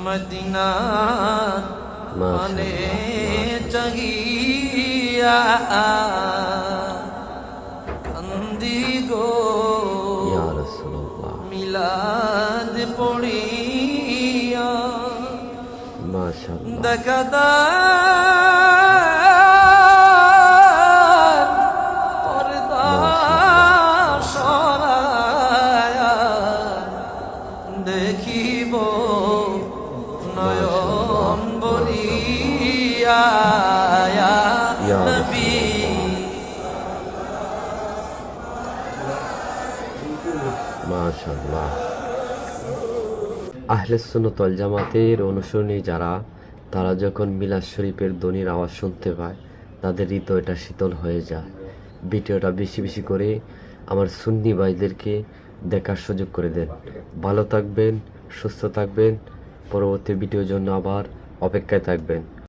Medina মানে চাহিয়া কান্দি গো ইয়া রাসূলুল্লাহ মিলাদ পড়িয়া মাশাআল্লাহ দেখা পর্দা সরায়া দেখিব নয়ন বলিয়া ইয়া নবী মাশাআল্লাহ। আহলে সুন্নাত ওয়াল জামাতের অনুসরণী যারা, তারা যখন মিলাদ শরীফের ধ্বনির আওয়াজ শুনতে পায় তাদের হৃদয়টা শীতল হয়ে যায়। ভিডিওটা বেশি বেশি করে আমার সুন্নি ভাইদেরকে দেখার সুযোগ করে দেন। ভালো থাকবেন, সুস্থ থাকবেন, পরবর্তী ভিডিওর জন্য আবার অপেক্ষায় থাকবেন।